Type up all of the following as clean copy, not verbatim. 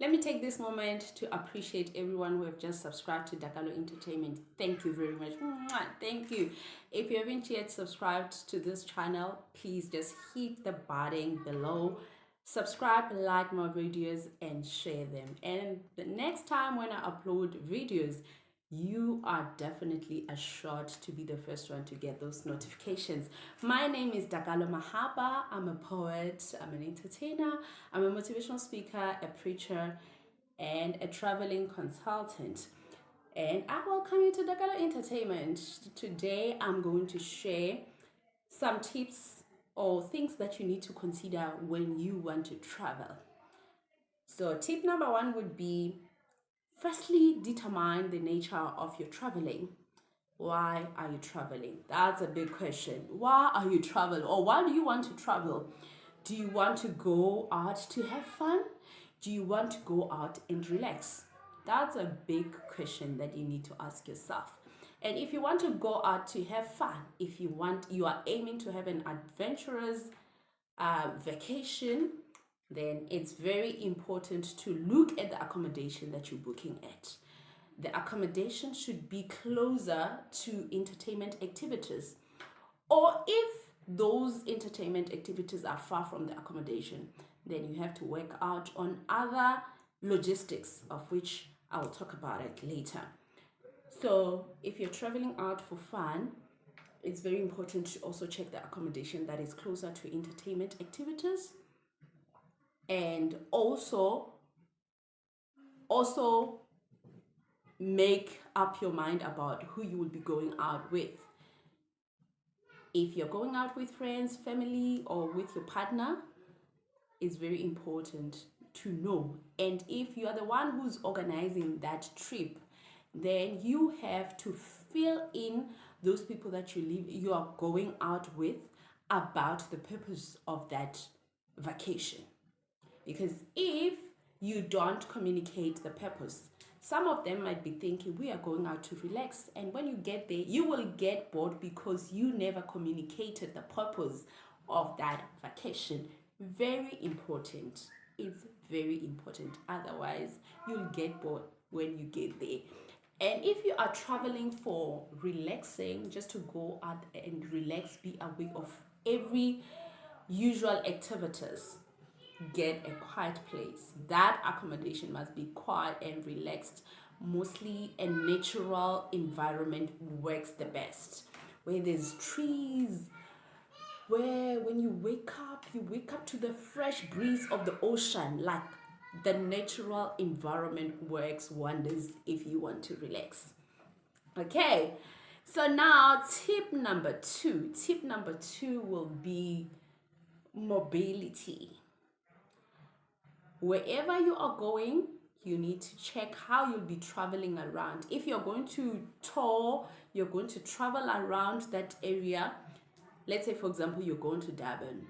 Let me take this moment to appreciate everyone who have just subscribed to Dakalo Entertainment. Thank you very much. Mwah. Thank you. If you haven't yet subscribed to this channel, please just hit the button below. Subscribe, like my videos, and share them. And the next time when I upload videos, you are definitely assured to be the first one to get those notifications. My name is Dakalo Mahaba. I'm a poet, I'm an entertainer, I'm a motivational speaker, a preacher, and a traveling consultant. And I welcome you to Dakalo Entertainment. Today I'm going to share some tips or things that you need to consider when you want to travel. So tip number one would be, firstly, determine the nature of your traveling. Why are you traveling? That's a big question. Why are you traveling? Or why do you want to travel? Do you want to go out to have fun? Do you want to go out and relax? That's a big question that you need to ask yourself. And if you want to go out to have fun, if you are aiming to have an adventurous vacation, then it's very important to look at the accommodation that you're booking at. The accommodation should be closer to entertainment activities. Or if those entertainment activities are far from the accommodation, then you have to work out on other logistics, of which I will talk about it later. So if you're traveling out for fun, it's very important to also check the accommodation that is closer to entertainment activities, and also make up your mind about who you will be going out with. If you're going out with friends, family, or with your partner, it's very important to know. And if you are the one who's organizing that trip, then you have to fill in those people that you are going out with about the purpose of that vacation. Because if you don't communicate the purpose, some of them might be thinking we are going out to relax, and when you get there you will get bored because you never communicated the purpose of that vacation. Very important. It's very important. Otherwise you'll get bored when you get there. And if you are traveling for relaxing, just to go out and relax, be away of every usual activities, get a quiet place. That accommodation must be quiet and relaxed. Mostly a natural environment works the best, where there's trees, where when you wake up to the fresh breeze of the ocean. Like, the natural environment works wonders if you want to relax. Okay, so now tip number two will be mobility. Wherever you are going, you need to check how you'll be traveling around. If you're going to tour, you're going to travel around that area. Let's say, for example, you're going to Durban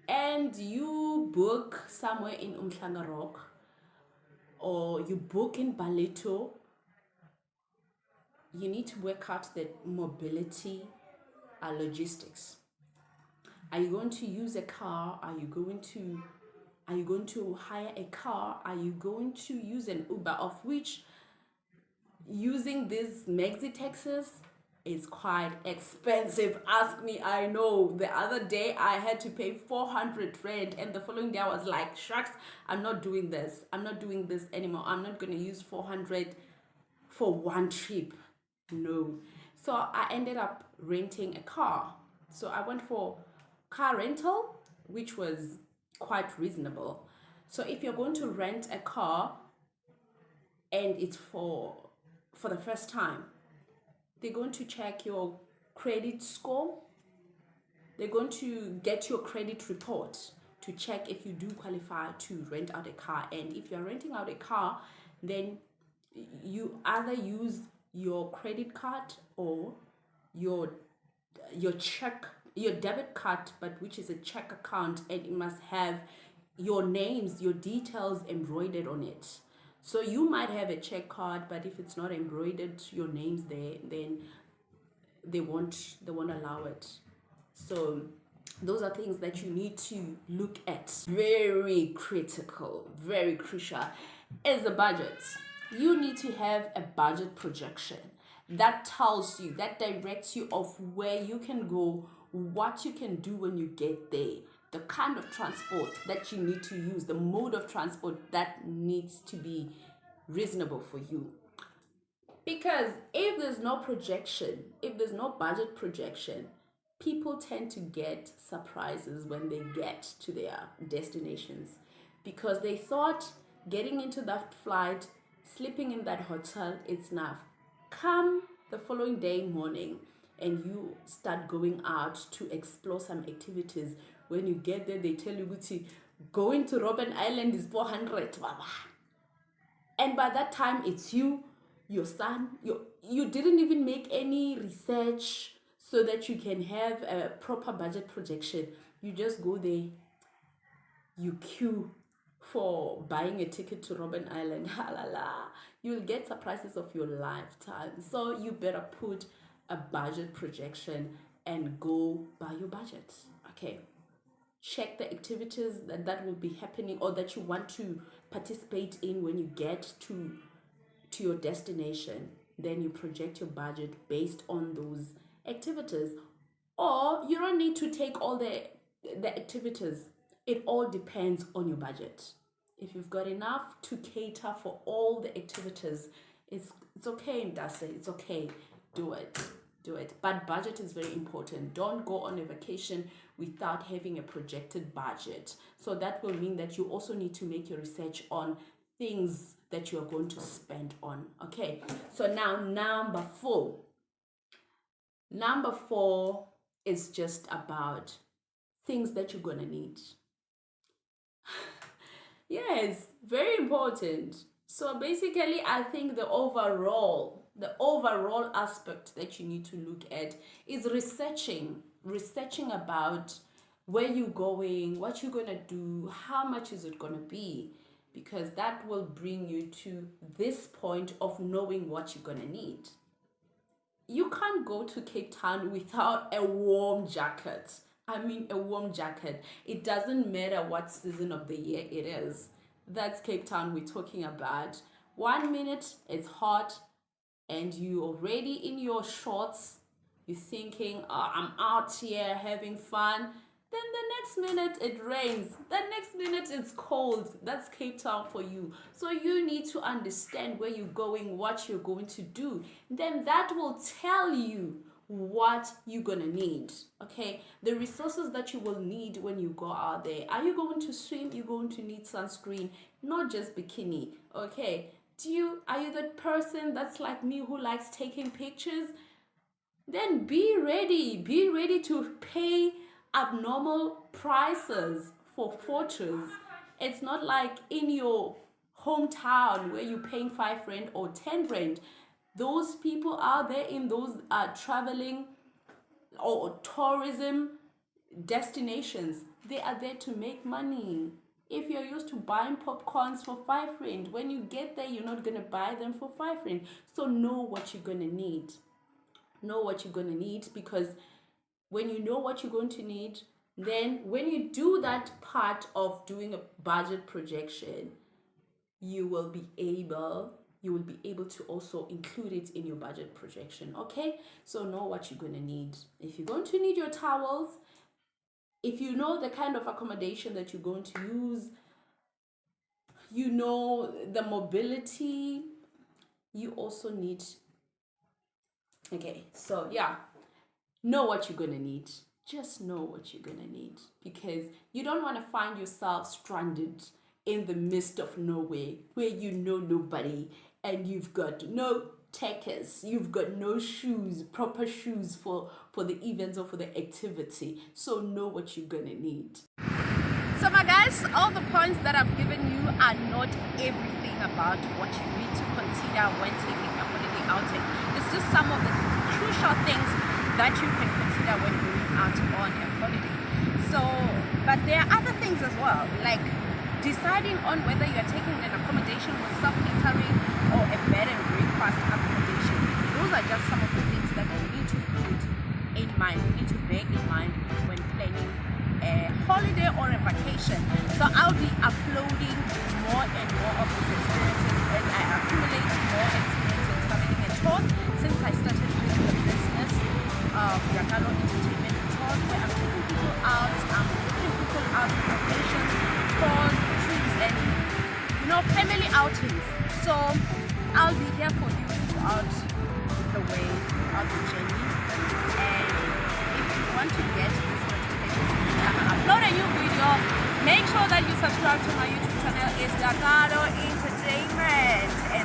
and you book somewhere in Umhlanga Rock, or you book in Baleto. You need to work out the mobility logistics. Are you going to use a car? Are you going to hire a car? Are you going to use an Uber, of which using these maxi taxis is quite expensive? Ask me, I know. The other day I had to pay 400 rand, and the following day I was like, shucks, I'm not doing this anymore. I'm not going to use 400 for one trip. No. So I ended up renting a car. So I went for car rental, which was quite reasonable. So if you're going to rent a car and it's for the first time, they're going to check your credit score. They're going to get your credit report to check if you do qualify to rent out a car. And if you're renting out a car, then you either use your credit card or your debit card, but which is a check account, and it must have your names, your details embroidered on it. So you might have a check card, but if it's not embroidered your names there, then they won't allow it. So Those are things that you need to look at. Very critical, very crucial is the budget. You need to have a budget projection that tells you, that directs you of where you can go, what you can do when you get there, the kind of transport that you need to use, the mode of transport that needs to be reasonable for you. Because if there's no projection, if there's no budget projection, people tend to get surprises when they get to their destinations, because they thought getting into that flight, sleeping in that hotel, it's enough. Come the following day morning and you start going out to explore some activities. When you get there, they tell you, going to Robben Island is 400. And by that time, it's your son, you didn't even make any research so that you can have a proper budget projection. You just go there, you queue for buying a ticket to Robben Island. You'll get surprises of your lifetime. So you better put a budget projection and go by your budget. Okay. Check the activities that will be happening or that you want to participate in when you get to your destination. Then you project your budget based on those activities. Or you don't need to take all the activities. It all depends on your budget. If you've got enough to cater for all the activities, it's okay, Ndase, it's okay. Do it. But budget is very important. Don't go on a vacation without having a projected budget. So that will mean that you also need to make your research on things that you are going to spend on. Okay, so now number 4. Number 4 is just about things that you're gonna need. Yes, very important. So basically, I think the overall aspect that you need to look at is researching about where you're going, what you're gonna do, how much is it gonna be, because that will bring you to this point of knowing what you're gonna need. You can't go to Cape Town without a warm jacket. I mean, a warm jacket. It doesn't matter what season of the year it is. That's Cape Town we're talking about. 1 minute it's hot and you already in your shorts. You're thinking, oh, I'm out here having fun. Then the next minute it rains. The next minute it's cold. That's Cape Town for you. So you need to understand where you're going, what you're going to do. Then that will tell you what you're gonna need. Okay, the resources that you will need when you go out there. Are you going to swim? You're going to need sunscreen, not just bikini. Okay, are you that person that's like me who likes taking pictures? Then be ready to pay abnormal prices for photos. It's not like in your hometown where you're paying 5 rand or 10 rand. Those people out there in those traveling or tourism destinations, they are there to make money. If you're used to buying popcorns for 5 rand, when you get there, you're not going to buy them for 5 rand. So know what you're going to need. Know what you're going to need, because when you know what you're going to need, then when you do that part of doing a budget projection, you will be able to also include it in your budget projection. Okay, so know what you're going to need. If you're going to need your towels, if you know the kind of accommodation that you're going to use, you know the mobility, you also need, okay, so yeah, know what you're going to need. Just know what you're going to need, because you don't want to find yourself stranded in the midst of nowhere where you know nobody and you've got no takers, you've got no shoes, proper shoes for the events or for the activity. So know what you're gonna need. So my guys, all the points that I've given you are not everything about what you need to consider when taking a holiday outing. It's just some of the crucial things that you can consider when going out on a holiday. So, but there are other things as well, like deciding on whether you are taking an accommodation with self-catering or a bed and breakfast accommodation. Those are just some of the things that you need to put in mind. You need to bear in mind when planning a holiday or a vacation. So I'll be uploading more and more of these experiences as I accumulate more experience in traveling and tours since I started with the business of Dakalo Entertainment and Tours, where I'm taking people out, I'm taking people out on vacations, tours, trips, and family outings. So I'll be here for you throughout the way, throughout the journey. And if you want to get this notification every time I upload a new video, make sure that you subscribe to my YouTube channel. It's Dakalo Entertainment and